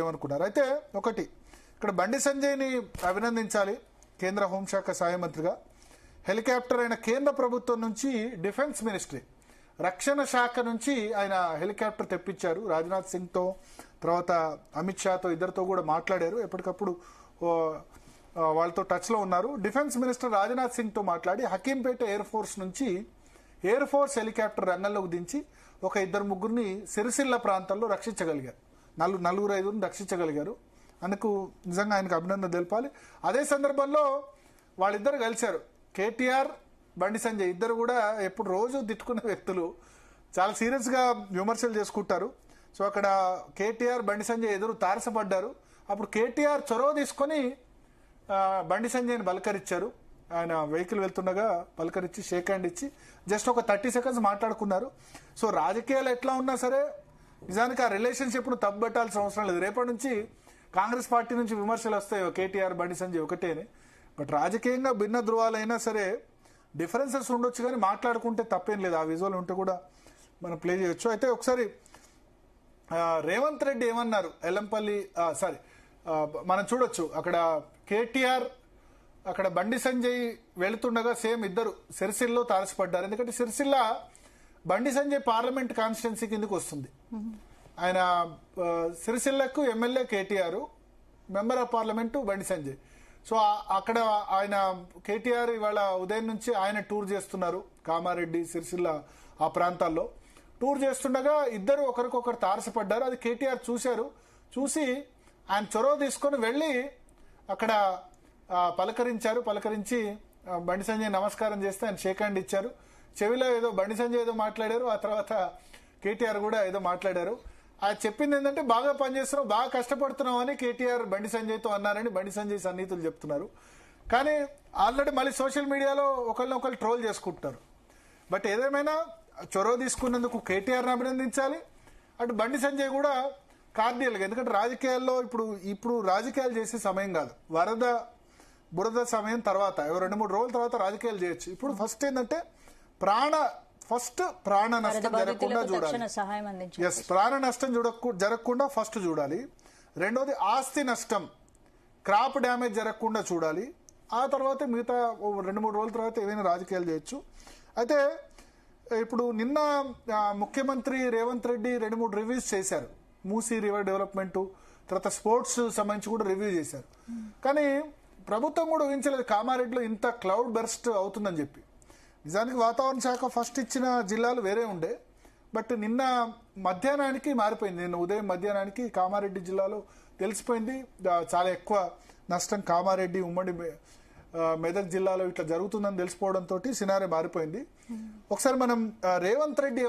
ఏమనుకున్నారు అయితే ఒకటి ఇక్కడ బండి సంజయ్ని అభినందించాలి. కేంద్ర హోంశాఖ సహాయ మంత్రిగా హెలికాప్టర్ అయిన కేంద్ర ప్రభుత్వం నుంచి డిఫెన్స్ మినిస్ట్రీ రక్షణ శాఖ నుంచి ఆయన హెలికాప్టర్ తెప్పించారు. రాజ్నాథ్ సింగ్తో తర్వాత అమిత్ షాతో ఇద్దరితో కూడా మాట్లాడారు. ఎప్పటికప్పుడు వాళ్ళతో టచ్లో ఉన్నారు. డిఫెన్స్ మినిస్టర్ రాజ్నాథ్ సింగ్తో మాట్లాడి హకీంపేట ఎయిర్ ఫోర్స్ నుంచి ఎయిర్ ఫోర్స్ హెలికాప్టర్ రంగంలోకి దించి ఒక ఇద్దరు ముగ్గురిని సిరిసిల్ల ప్రాంతాల్లో రక్షించగలిగారు. నలుగురు ఐదుగురిని రక్షించగలిగారు. అందుకు నిజంగా ఆయనకు అభినందన తెలపాలి. అదే సందర్భంలో వాళ్ళిద్దరు కలిశారు. కేటీఆర్, బండి సంజయ్ ఇద్దరు కూడా ఎప్పుడు రోజు తిట్టుకునే వ్యక్తులు, చాలా సీరియస్గా విమర్శలు చేసుకుంటారు. సో అక్కడ కేటీఆర్, బండి సంజయ్ ఎదురు తారసపడ్డారు. అప్పుడు కేటీఆర్ చొరవ తీసుకొని బండి సంజయ్ని బలకరించారు. ఆయన వెహికల్ వెళ్తుండగా పలకరించి షేక్ హ్యాండ్ ఇచ్చి జస్ట్ ఒక 30 seconds మాట్లాడుకున్నారు. సో రాజకీయాలు ఎట్లా ఉన్నా సరే నిజానికి ఆ రిలేషన్షిప్ను తప్పుబట్టాల్సిన అవసరం లేదు. రేపటి నుంచి కాంగ్రెస్ పార్టీ నుంచి విమర్శలు వస్తాయి కేటీఆర్, బండి సంజయ్ ఒకటేనే. బట్ రాజకీయంగా భిన్న ధృవాలైనా సరే డిఫరెన్సెస్ ఉండొచ్చు, కానీ మాట్లాడుకుంటే తప్పేం లేదు. ఆ విజువల్ ఉంటే కూడా మనం ప్లే చేయొచ్చు. అయితే ఒకసారి రేవంత్ రెడ్డి ఏమన్నారు ఎల్లంపల్లి మనం చూడొచ్చు. అక్కడ కేటీఆర్, అక్కడ బండి సంజయ్ వెళుతుండగా సేమ్ ఇద్దరు సిరిసిల్లో తారసపడ్డారు. ఎందుకంటే సిరిసిల్ల బండి సంజయ్ పార్లమెంట్ కాన్స్టిట్యున్సీ కిందకు వస్తుంది. ఆయన సిరిసిల్లకు MLA KTR, member of parliament Bandi Sanjay. So అక్కడ ఆయన కేటీఆర్ ఇవాళ ఉదయం నుంచి ఆయన టూర్ చేస్తున్నారు. కామారెడ్డి, సిరిసిల్ల ఆ ప్రాంతాల్లో టూర్ చేస్తుండగా ఇద్దరు ఒకరికొకరు తారసపడ్డారు. అది కేటీఆర్ చూశారు. చూసి ఆయన చొరవ తీసుకొని వెళ్ళి అక్కడ పలకరించి బండి సంజయ్ నమస్కారం చేస్తే ఆయన షేక్ హ్యాండ్ ఇచ్చారు. చెవిలో ఏదో బండి సంజయ్ ఏదో మాట్లాడారు. ఆ తర్వాత కేటీఆర్ కూడా ఏదో మాట్లాడారు. ఆయన చెప్పింది ఏంటంటే బాగా పనిచేస్తున్నావు, బాగా కష్టపడుతున్నావు అని కేటీఆర్ బండి సంజయ్తో అన్నారని బండి సంజయ్ సన్నిహితులు చెప్తున్నారు. కానీ ఆల్రెడీ మళ్ళీ సోషల్ మీడియాలో ఒకరినొకరు ట్రోల్ చేసుకుంటున్నారు. బట్ ఏదేమైనా చొరవ తీసుకున్నందుకు కేటీఆర్ని అభినందించాలి. అటు బండి సంజయ్ కూడా కార్డియల్గా, ఎందుకంటే రాజకీయాల్లో ఇప్పుడు రాజకీయాలు చేసే సమయం కాదు. బురద సమయం తర్వాత 2-3 రోజుల తర్వాత రాజకీయాలు చేయొచ్చు. ఇప్పుడు ఫస్ట్ ఏంటంటే ప్రాణ నష్టం జరగకుండా చూడాలి. ప్రాణ నష్టం జరగకుండా ఫస్ట్ చూడాలి. రెండోది ఆస్తి నష్టం, క్రాప్ డ్యామేజ్ జరగకుండా చూడాలి. ఆ తర్వాత మిగతా 2-3 రోజుల తర్వాత ఏదైనా రాజకీయాలు చేయొచ్చు. అయితే ఇప్పుడు నిన్న ముఖ్యమంత్రి రేవంత్ రెడ్డి 2-3 రివ్యూస్ చేశారు. మూసీ రివర్ డెవలప్మెంట్, తర్వాత స్పోర్ట్స్ సంబంధించి కూడా రివ్యూ చేశారు. కానీ ప్రభుత్వం కూడా ఊహించలేదు కామారెడ్డిలో ఇంత క్లౌడ్ బర్స్ట్ అవుతుందని చెప్పి. నిజానికి వాతావరణ శాఖ ఫస్ట్ ఇచ్చిన జిల్లాలు వేరే ఉండే, బట్ నిన్న మధ్యాహ్నానికి మారిపోయింది. నిన్న ఉదయం మధ్యాహ్నానికి కామారెడ్డి జిల్లాలో తెలిసిపోయింది చాలా ఎక్కువ నష్టం కామారెడ్డి, ఉమ్మడి మెదక్ జిల్లాలో ఇట్లా జరుగుతుందని తెలిసిపోవడంతో సినారీ మారిపోయింది. ఒకసారి మనం రేవంత్ రెడ్డి